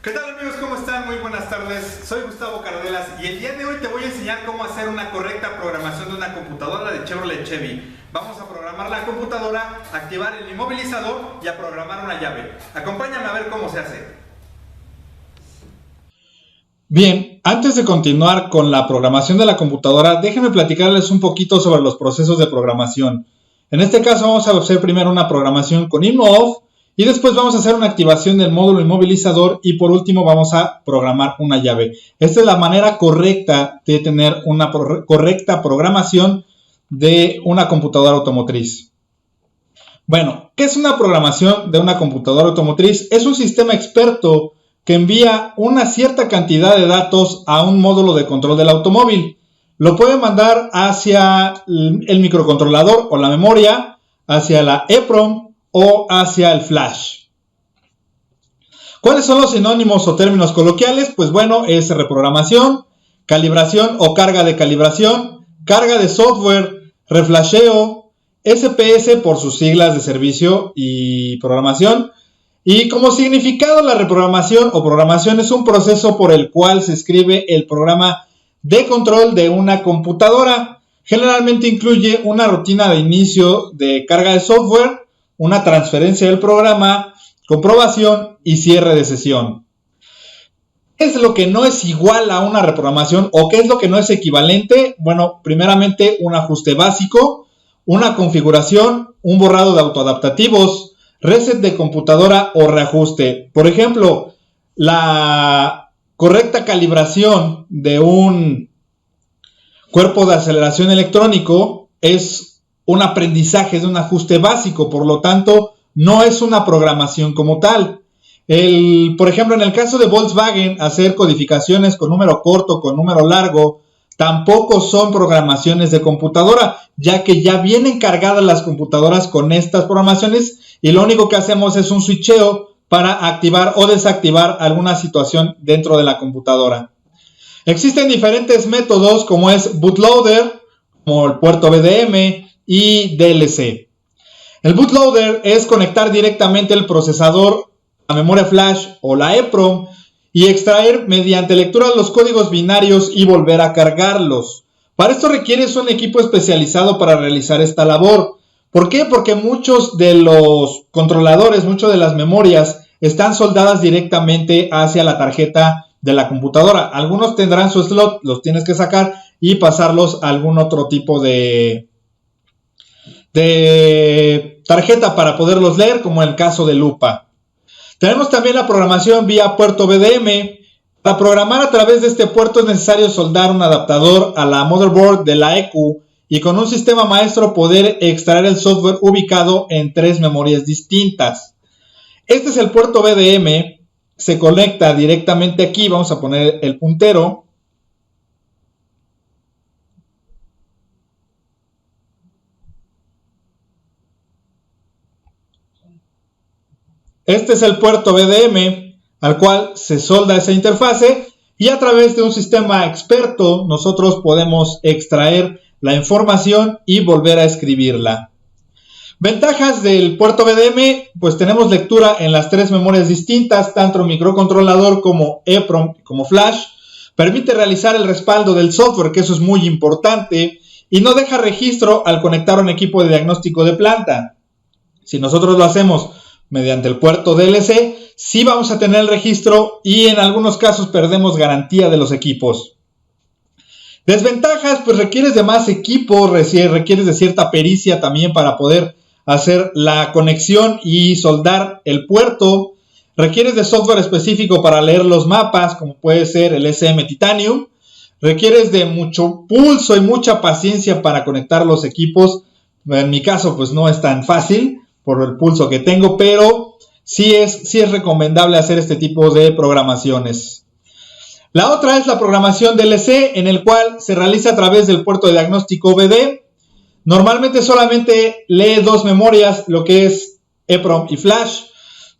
¿Qué tal amigos? ¿Cómo están? Muy buenas tardes. Soy Gustavo Cardelas y el día de hoy te voy a enseñar cómo hacer una correcta programación de una computadora de Chevrolet Chevy. Vamos a programar la computadora, activar el inmovilizador y a programar una llave. Acompáñame a ver cómo se hace. Bien, antes de continuar con la programación de la computadora, déjenme platicarles un poquito sobre los procesos de programación. En este caso vamos a hacer primero una programación con InmoOff y después vamos a hacer una activación del módulo inmovilizador y por último vamos a programar una llave. Esta es la manera correcta de tener una correcta programación de una computadora automotriz. Bueno, ¿qué es una programación de una computadora automotriz? Es un sistema experto que envía una cierta cantidad de datos a un módulo de control del automóvil. Lo puede mandar hacia el microcontrolador o la memoria, hacia la EEPROM o hacia el flash. ¿Cuáles son los sinónimos o términos coloquiales? Pues bueno, es reprogramación, calibración o carga de calibración, carga de software, reflasheo, SPS por sus siglas de servicio y programación. Y como significado, la reprogramación o programación es un proceso por el cual se escribe el programa de control de una computadora. Generalmente incluye una rutina de inicio de carga de software, una transferencia del programa, comprobación y cierre de sesión. ¿Qué es lo que no es igual a una reprogramación o qué es lo que no es equivalente? Bueno, primeramente un ajuste básico, una configuración, un borrado de autoadaptativos, reset de computadora o reajuste. Por ejemplo, la correcta calibración de un cuerpo de aceleración electrónico es un aprendizaje, es un ajuste básico, por lo tanto, no es una programación como tal. Por ejemplo, en el caso de Volkswagen, hacer codificaciones con número corto, con número largo, tampoco son programaciones de computadora, ya que ya vienen cargadas las computadoras con estas programaciones y lo único que hacemos es un switcheo para activar o desactivar alguna situación dentro de la computadora. Existen diferentes métodos como es bootloader, como el puerto VDM y DLC. El bootloader es conectar directamente el procesador a memoria flash o la EEPROM y extraer mediante lectura los códigos binarios y volver a cargarlos. Para esto requieres un equipo especializado para realizar esta labor. ¿Por qué? Porque muchos de los controladores, muchas de las memorias están soldadas directamente hacia la tarjeta de la computadora. Algunos tendrán su slot, los tienes que sacar y pasarlos a algún otro tipo de tarjeta para poderlos leer, como en el caso de lupa. Tenemos también la programación vía puerto VDM. Para programar a través de este puerto es necesario soldar un adaptador a la motherboard de la EQ y con un sistema maestro poder extraer el software ubicado en 3 memorias distintas. Este es el puerto VDM, se conecta directamente aquí, vamos a poner el puntero. Este es el puerto VDM al cual se solda esa interfase y a través de un sistema experto nosotros podemos extraer la información y volver a escribirla. Ventajas del puerto VDM, pues tenemos lectura en las 3 memorias distintas, tanto microcontrolador como EEPROM como flash. Permite realizar el respaldo del software, que eso es muy importante, y no deja registro al conectar un equipo de diagnóstico de planta. Si nosotros lo hacemos mediante el puerto DLC, sí vamos a tener el registro y en algunos casos perdemos garantía de los equipos. Desventajas, pues requieres de más equipo, requieres de cierta pericia también para poder hacer la conexión y soldar el puerto. Requieres de software específico para leer los mapas, como puede ser el SM Titanium. Requieres de mucho pulso y mucha paciencia para conectar los equipos. En mi caso, pues no es tan fácil por el pulso que tengo, pero sí es recomendable hacer este tipo de programaciones. La otra es la programación DLC, en el cual se realiza a través del puerto de diagnóstico VD. Normalmente solamente lee 2 memorias, lo que es EEPROM y flash.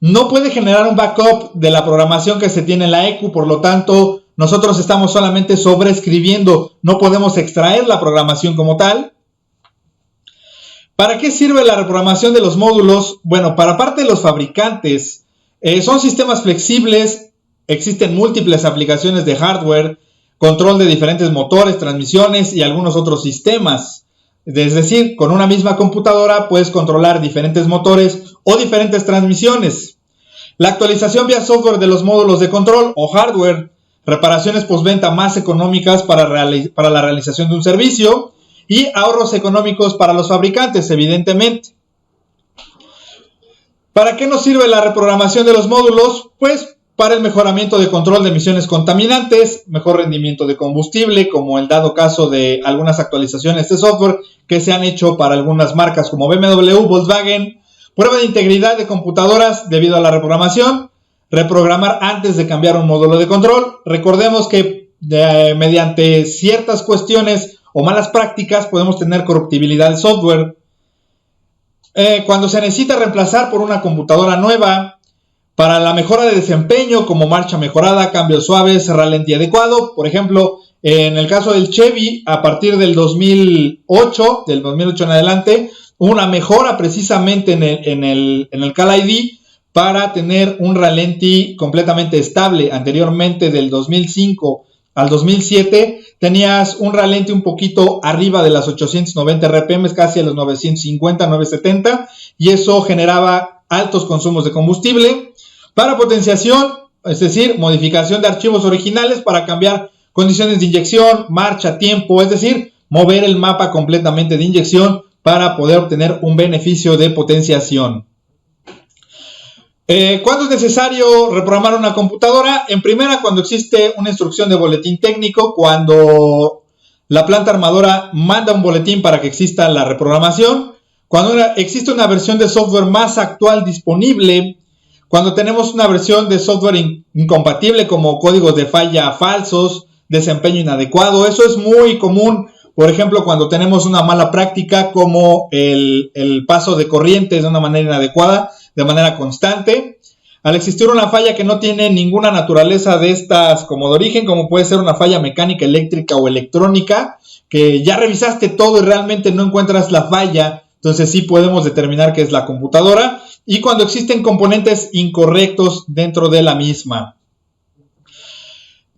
No puede generar un backup de la programación que se tiene en la EQ, por lo tanto, nosotros estamos solamente sobreescribiendo, no podemos extraer la programación como tal. ¿Para qué sirve la reprogramación de los módulos? Bueno, para parte de los fabricantes, son sistemas flexibles existen múltiples aplicaciones de hardware, control de diferentes motores, transmisiones y algunos otros sistemas. Es decir, con una misma computadora puedes controlar diferentes motores o diferentes transmisiones. La actualización vía software de los módulos de control o hardware, reparaciones postventa más económicas para la realización de un servicio y ahorros económicos para los fabricantes, evidentemente. ¿Para qué nos sirve la reprogramación de los módulos? Pues para el mejoramiento de control de emisiones contaminantes, mejor rendimiento de combustible, como el dado caso de algunas actualizaciones de software que se han hecho para algunas marcas como BMW, Volkswagen, prueba de integridad de computadoras debido a la reprogramación, reprogramar antes de cambiar un módulo de control. Recordemos que mediante ciertas cuestiones o malas prácticas podemos tener corruptibilidad del software. Cuando se necesita reemplazar por una computadora nueva, para la mejora de desempeño como marcha mejorada, cambios suaves, ralentí adecuado. Por ejemplo, en el caso del Chevy, a partir del 2008 en adelante, hubo una mejora precisamente en el Cal-ID para tener un ralentí completamente estable. Anteriormente, del 2005 al 2007, tenías un ralentí un poquito arriba de las 890 RPM, casi a los 950, 970, y eso generaba altos consumos de combustible. Para potenciación, es decir, modificación de archivos originales para cambiar condiciones de inyección, marcha, tiempo, es decir, mover el mapa completamente de inyección para poder obtener un beneficio de potenciación. ¿Cuándo es necesario reprogramar una computadora? En primera, cuando existe una instrucción de boletín técnico, cuando la planta armadora manda un boletín para que exista la reprogramación, cuando existe una versión de software más actual disponible, cuando tenemos una versión de software incompatible como códigos de falla falsos, desempeño inadecuado. Eso es muy común, por ejemplo, cuando tenemos una mala práctica como el paso de corriente de una manera inadecuada, de manera constante. Al existir una falla que no tiene ninguna naturaleza de estas como de origen, como puede ser una falla mecánica, eléctrica o electrónica, que ya revisaste todo y realmente no encuentras la falla, entonces sí podemos determinar que es la computadora. Y cuando existen componentes incorrectos dentro de la misma.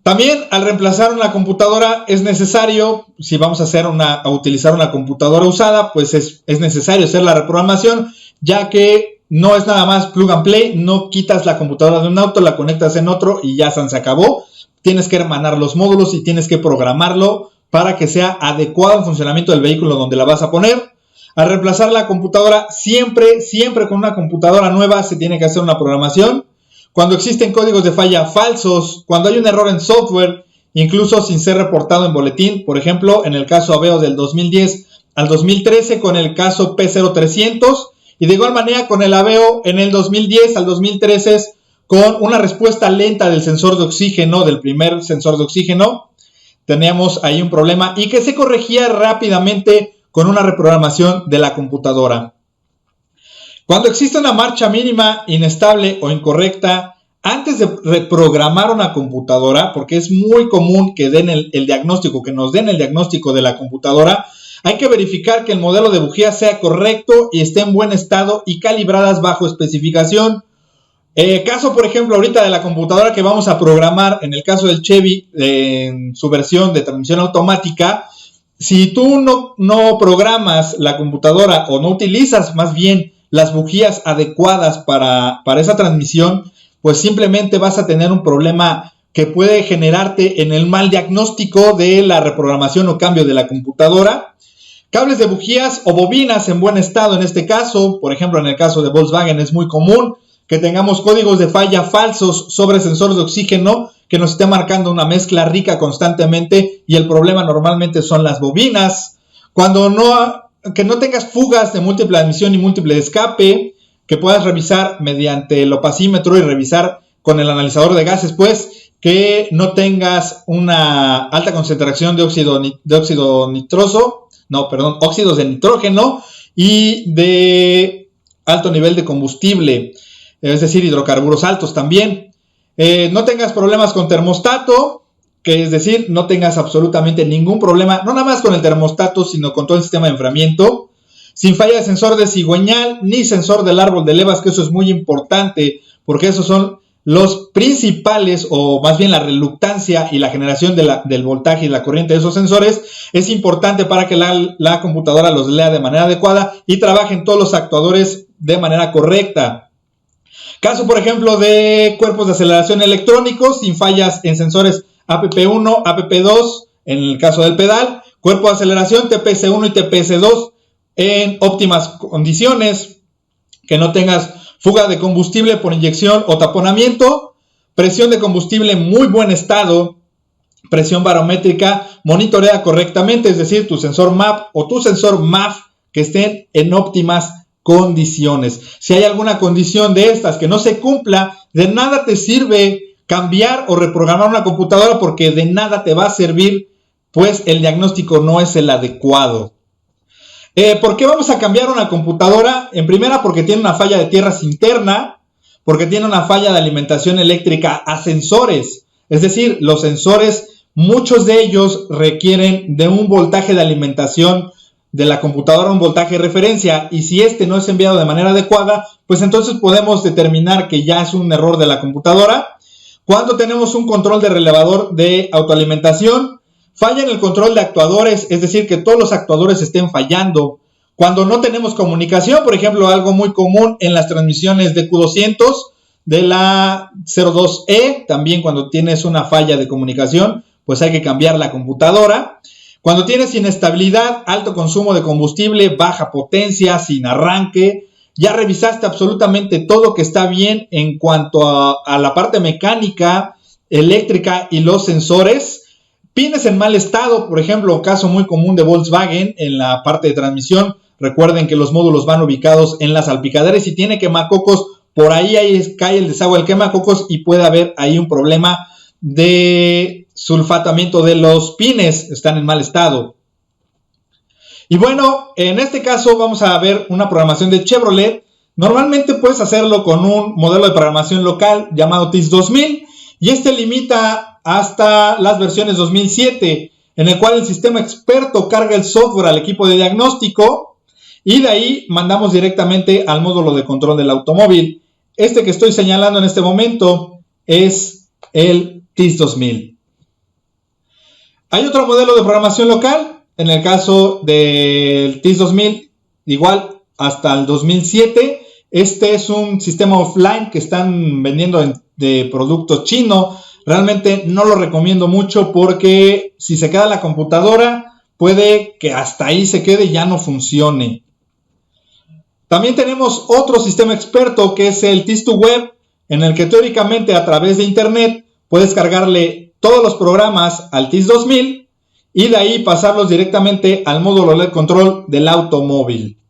También al reemplazar una computadora es necesario, si vamos a utilizar una computadora usada, pues es necesario hacer la reprogramación, ya que no es nada más plug and play, no quitas la computadora de un auto, la conectas en otro y ya se acabó. Tienes que hermanar los módulos y tienes que programarlo para que sea adecuado al funcionamiento del vehículo donde la vas a poner. Al reemplazar la computadora, siempre con una computadora nueva se tiene que hacer una programación. Cuando existen códigos de falla falsos, cuando hay un error en software, incluso sin ser reportado en boletín, por ejemplo, en el caso Aveo del 2010 al 2013 con el caso P0300, y de igual manera con el Aveo en el 2010 al 2013 con una respuesta lenta del sensor de oxígeno, del primer sensor de oxígeno, teníamos ahí un problema y que se corregía rápidamente con una reprogramación de la computadora. Cuando existe una marcha mínima inestable o incorrecta, antes de reprogramar una computadora, porque es muy común que den el diagnóstico, que nos den el diagnóstico de la computadora, hay que verificar que el modelo de bujía sea correcto y esté en buen estado y calibradas bajo especificación. Caso, por ejemplo, ahorita de la computadora que vamos a programar, en el caso del Chevy, en su versión de transmisión automática, si tú no programas la computadora o no utilizas más bien las bujías adecuadas para esa transmisión, pues simplemente vas a tener un problema que puede generarte en el mal diagnóstico de la reprogramación o cambio de la computadora. Cables de bujías o bobinas en buen estado en este caso, por ejemplo en el caso de Volkswagen es muy común que tengamos códigos de falla falsos sobre sensores de oxígeno que nos esté marcando una mezcla rica constantemente y el problema normalmente son las bobinas. Que no tengas fugas de múltiple admisión y múltiple escape, que puedas revisar mediante el opacímetro y revisar con el analizador de gases, pues que no tengas una alta concentración de óxidos de nitrógeno y de alto nivel de combustible, es decir, hidrocarburos altos también. No tengas problemas con termostato, que es decir, no tengas absolutamente ningún problema, no nada más con el termostato, sino con todo el sistema de enfriamiento. Sin falla de sensor de cigüeñal, ni sensor del árbol de levas, que eso es muy importante, porque esos son los principales, o más bien la reluctancia y la generación del voltaje y la corriente de esos sensores es importante para que la computadora los lea de manera adecuada y trabajen todos los actuadores de manera correcta. Caso, por ejemplo, de cuerpos de aceleración electrónicos sin fallas en sensores APP1, APP2, en el caso del pedal, cuerpo de aceleración TPS1 y TPS2 en óptimas condiciones, que no tengas fuga de combustible por inyección o taponamiento, presión de combustible en muy buen estado, presión barométrica monitoreada correctamente, es decir, tu sensor MAP o tu sensor MAF que estén en óptimas condiciones. Si hay alguna condición de estas que no se cumpla, de nada te sirve cambiar o reprogramar una computadora, porque de nada te va a servir, pues el diagnóstico no es el adecuado. ¿Por qué vamos a cambiar una computadora? En primera, porque tiene una falla de tierras interna, porque tiene una falla de alimentación eléctrica a sensores. Es decir, los sensores, muchos de ellos requieren de un voltaje de alimentación de la computadora, un voltaje de referencia, y si este no es enviado de manera adecuada, pues entonces podemos determinar que ya es un error de la computadora. Cuando tenemos un control de relevador de autoalimentación, falla en el control de actuadores, es decir, que todos los actuadores estén fallando. Cuando no tenemos comunicación, por ejemplo, algo muy común en las transmisiones de Q200 de la 02E, también cuando tienes una falla de comunicación, pues hay que cambiar la computadora. Cuando tienes inestabilidad, alto consumo de combustible, baja potencia, sin arranque, ya revisaste absolutamente todo que está bien en cuanto a la parte mecánica, eléctrica y los sensores. Pines en mal estado, por ejemplo, caso muy común de Volkswagen en la parte de transmisión. Recuerden que los módulos van ubicados en las salpicaderas y tiene quemacocos. Por ahí cae el desagüe del quemacocos y puede haber ahí un problema de sulfatamiento de los pines, están en mal estado. Y bueno, en este caso vamos a ver una programación de Chevrolet. Normalmente puedes hacerlo con un modelo de programación local llamado TIS 2000 y este limita hasta las versiones 2007, en el cual el sistema experto carga el software al equipo de diagnóstico y de ahí mandamos directamente al módulo de control del automóvil. Este que estoy señalando en este momento es el TIS 2000. Hay otro modelo de programación local, en el caso del TIS 2000, igual hasta el 2007. Este es un sistema offline que están vendiendo de producto chino. Realmente no lo recomiendo mucho porque si se queda la computadora, puede que hasta ahí se quede y ya no funcione. También tenemos otro sistema experto que es el TIS2Web, en el que teóricamente a través de internet puedes cargarle todos los programas al TIS 2000 y de ahí pasarlos directamente al módulo de control del automóvil.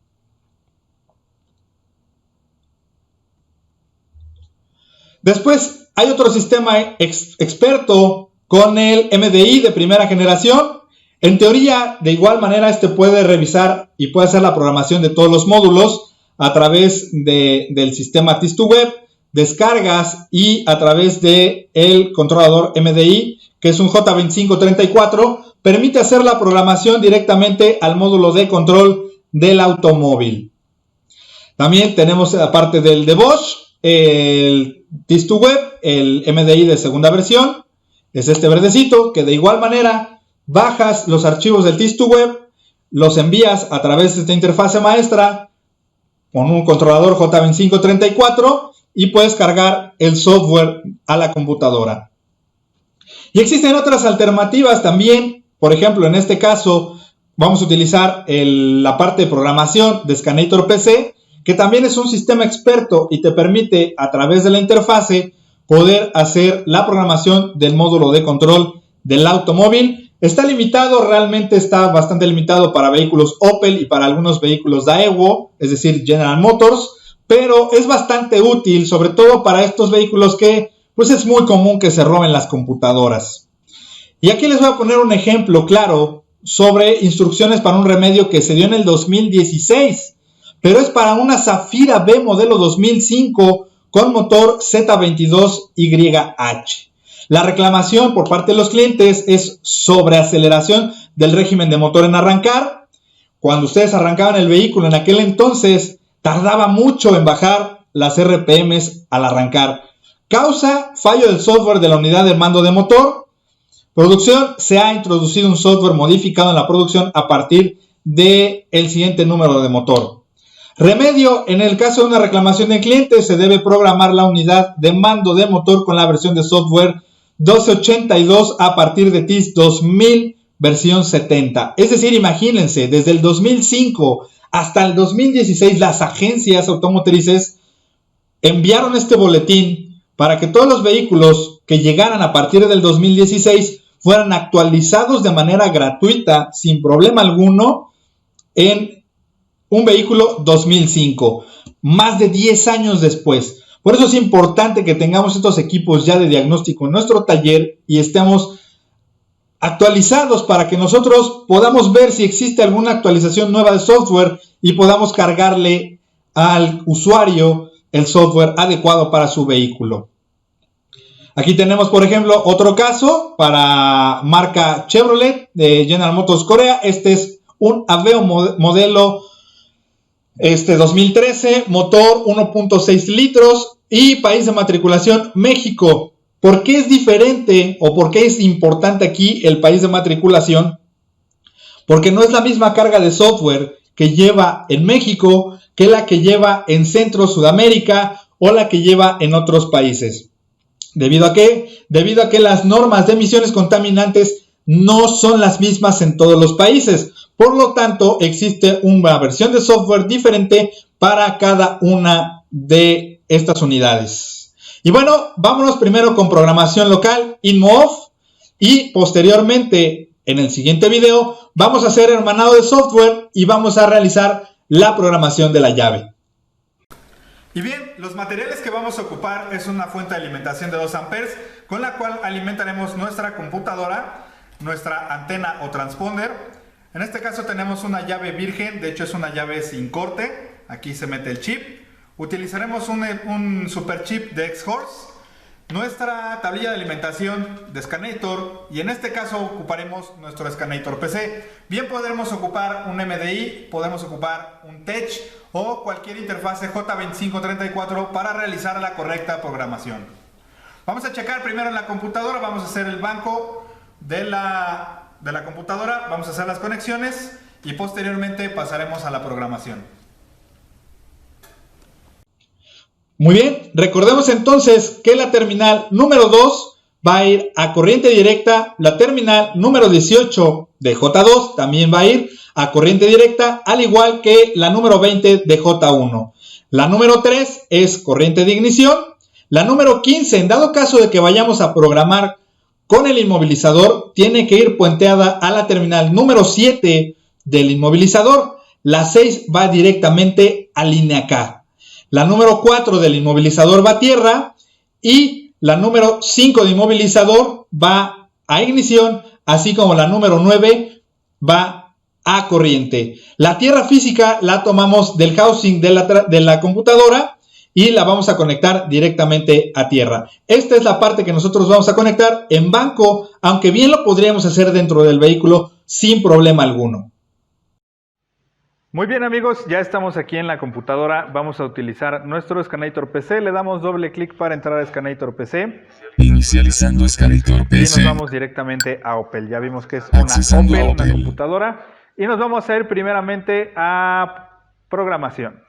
Después hay otro sistema experto con el MDI de primera generación. En teoría, de igual manera, este puede revisar y puede hacer la programación de todos los módulos a través del sistema TIS2Web, descargas y a través del controlador MDI, que es un J2534, permite hacer la programación directamente al módulo de control del automóvil. También tenemos aparte del de Bosch, el TIS2Web, el MDI de segunda versión, es este verdecito, que de igual manera bajas los archivos del TIS2Web, los envías a través de esta interfase maestra con un controlador J2534 y puedes cargar el software a la computadora. Y existen otras alternativas también. Por ejemplo, en este caso vamos a utilizar la parte de programación de Scanator PC, que también es un sistema experto y te permite a través de la interfase poder hacer la programación del módulo de control del automóvil. Está limitado, realmente está bastante limitado para vehículos Opel y para algunos vehículos Daewoo, es decir, General Motors, pero es bastante útil, sobre todo para estos vehículos que pues es muy común que se roben las computadoras. Y aquí les voy a poner un ejemplo claro sobre instrucciones para un remedio que se dio en el 2016, pero es para una Zafira B modelo 2005 con motor Z22YH. La reclamación por parte de los clientes es sobre aceleración del régimen de motor en arrancar. Cuando ustedes arrancaban el vehículo en aquel entonces, tardaba mucho en bajar las RPMs al arrancar. Causa fallo del software de la unidad del mando de motor. Producción, se ha introducido un software modificado en la producción a partir del siguiente número de motor. Remedio, en el caso de una reclamación de cliente, se debe programar la unidad de mando de motor con la versión de software 1282 a partir de TIS 2000 versión 70. Es decir, imagínense, desde el 2005 hasta el 2016 las agencias automotrices enviaron este boletín para que todos los vehículos que llegaran a partir del 2016 fueran actualizados de manera gratuita, sin problema alguno, en un vehículo 2005, más de 10 años después. Por eso es importante que tengamos estos equipos ya de diagnóstico en nuestro taller y estemos actualizados para que nosotros podamos ver si existe alguna actualización nueva de software y podamos cargarle al usuario el software adecuado para su vehículo. Aquí tenemos, por ejemplo, otro caso para marca Chevrolet de General Motors Corea. Este es un Aveo modelo 2013, motor 1.6 litros y país de matriculación México. ¿Por qué es diferente o por qué es importante aquí el país de matriculación? Porque no es la misma carga de software que lleva en México que la que lleva en Centro, Sudamérica o la que lleva en otros países. ¿Debido a qué? Debido a que las normas de emisiones contaminantes no son las mismas en todos los países. Por lo tanto, existe una versión de software diferente para cada una de estas unidades. Y bueno, vámonos primero con programación local, InmoOff, y posteriormente, en el siguiente video, vamos a hacer hermanado de software y vamos a realizar la programación de la llave. Y bien, los materiales que vamos a ocupar es una fuente de alimentación de 2 amperes con la cual alimentaremos nuestra computadora, nuestra antena o transponder. En este caso tenemos una llave virgen, de hecho es una llave sin corte, aquí se mete el chip. Utilizaremos un super chip de X-Horse, nuestra tablilla de alimentación de Scanator y en este caso ocuparemos nuestro Scanator PC. Bien podremos ocupar un MDI, podemos ocupar un Tech o cualquier interfase J2534 para realizar la correcta programación. Vamos a checar primero en la computadora, vamos a hacer el banco de la computadora, vamos a hacer las conexiones y posteriormente pasaremos a la programación. Muy bien, recordemos entonces que la terminal número 2 va a ir a corriente directa, la terminal número 18 de J2 también va a ir a corriente directa, al igual que la número 20 de J1. La número 3 es corriente de ignición, la número 15, en dado caso de que vayamos a programar con el inmovilizador, tiene que ir puenteada a la terminal número 7 del inmovilizador, la 6 va directamente a línea K. La número 4 del inmovilizador va a tierra y la número 5 de inmovilizador va a ignición, así como la número 9 va a corriente. La tierra física la tomamos del housing de la computadora y la vamos a conectar directamente a tierra. Esta es la parte que nosotros vamos a conectar en banco, aunque bien lo podríamos hacer dentro del vehículo sin problema alguno. Muy bien amigos, ya estamos aquí en la computadora, vamos a utilizar nuestro Scanator PC, le damos doble clic para entrar a Scanator PC. Inicializando Scanator PC. Y nos vamos directamente a Opel, ya vimos que es una Opel, una computadora. Y nos vamos a ir primeramente a programación.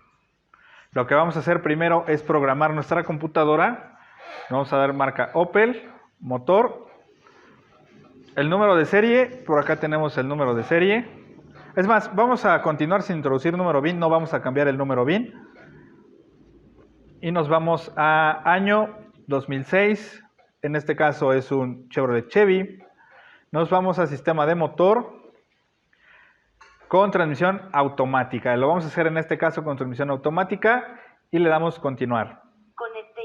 Lo que vamos a hacer primero es programar nuestra computadora. Vamos a dar marca Opel, motor. El número de serie, por acá tenemos el número de serie. Es más, vamos a continuar sin introducir número BIN, no vamos a cambiar el número BIN. Y nos vamos a año 2006, en este caso es un Chevrolet Chevy. Nos vamos a sistema de motor con transmisión automática. Lo vamos a hacer en este caso con transmisión automática y le damos continuar.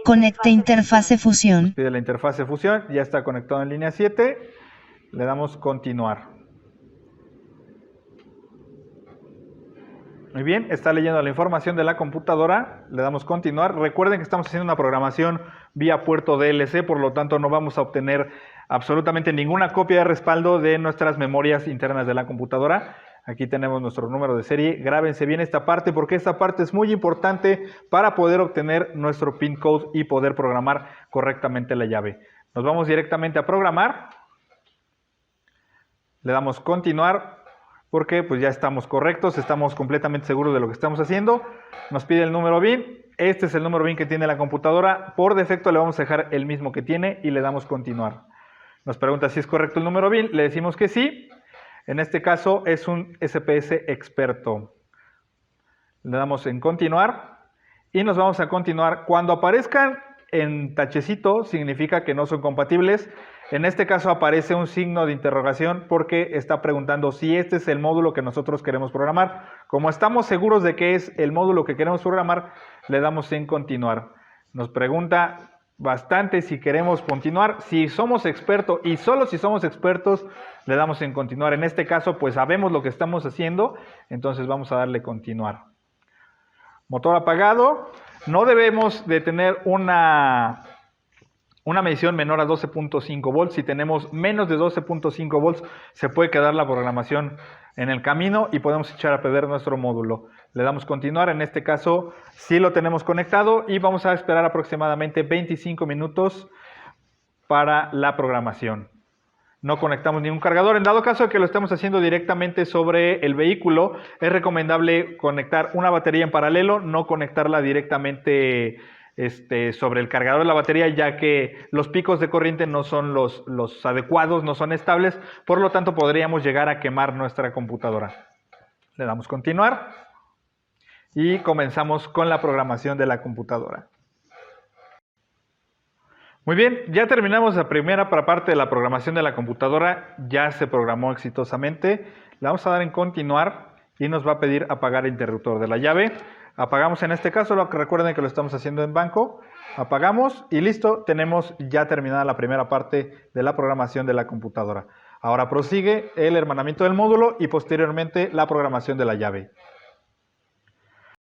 Conecte interfase fusión. Nos pide la interfase fusión, ya está conectado en línea 7, le damos continuar. Muy bien, está leyendo la información de la computadora, le damos continuar. Recuerden que estamos haciendo una programación vía puerto DLC, por lo tanto no vamos a obtener absolutamente ninguna copia de respaldo de nuestras memorias internas de la computadora. Aquí tenemos nuestro número de serie. Grábense bien esta parte porque esta parte es muy importante para poder obtener nuestro PIN code y poder programar correctamente la llave. Nos vamos directamente a programar. Le damos continuar porque pues ya estamos correctos, estamos completamente seguros de lo que estamos haciendo. Nos pide el número BIN. Este es el número BIN que tiene la computadora. Por defecto le vamos a dejar el mismo que tiene y le damos continuar. Nos pregunta si es correcto el número BIN. Le decimos que sí. En este caso es un SPS experto. Le damos en continuar y nos vamos a continuar. Cuando aparezcan en tachecito significa que no son compatibles. En este caso aparece un signo de interrogación porque está preguntando si este es el módulo que nosotros queremos programar. Como estamos seguros de que es el módulo que queremos programar, le damos en continuar. Nos pregunta bastante si queremos continuar. Si somos expertos y solo si somos expertos, le damos en continuar. En este caso, pues sabemos lo que estamos haciendo, entonces vamos a darle continuar. Motor apagado. No debemos de tener una medición menor a 12.5 volts. Si tenemos menos de 12.5 volts, se puede quedar la programación en el camino y podemos echar a perder nuestro módulo. Le damos continuar. En este caso, sí lo tenemos conectado y vamos a esperar aproximadamente 25 minutos para la programación. No conectamos ningún cargador. En dado caso de que lo estemos haciendo directamente sobre el vehículo, es recomendable conectar una batería en paralelo, no conectarla directamente sobre el cargador de la batería, ya que los picos de corriente no son los adecuados, no son estables, por lo tanto podríamos llegar a quemar nuestra computadora. Le damos continuar y comenzamos con la programación de la computadora. Muy bien, ya terminamos la primera parte de la programación de la computadora, ya se programó exitosamente. Le vamos a dar en continuar y nos va a pedir apagar el interruptor de la llave. Apagamos en este caso, recuerden que lo estamos haciendo en banco. Apagamos y listo, tenemos ya terminada la primera parte de la programación de la computadora. Ahora prosigue el hermanamiento del módulo y posteriormente la programación de la llave.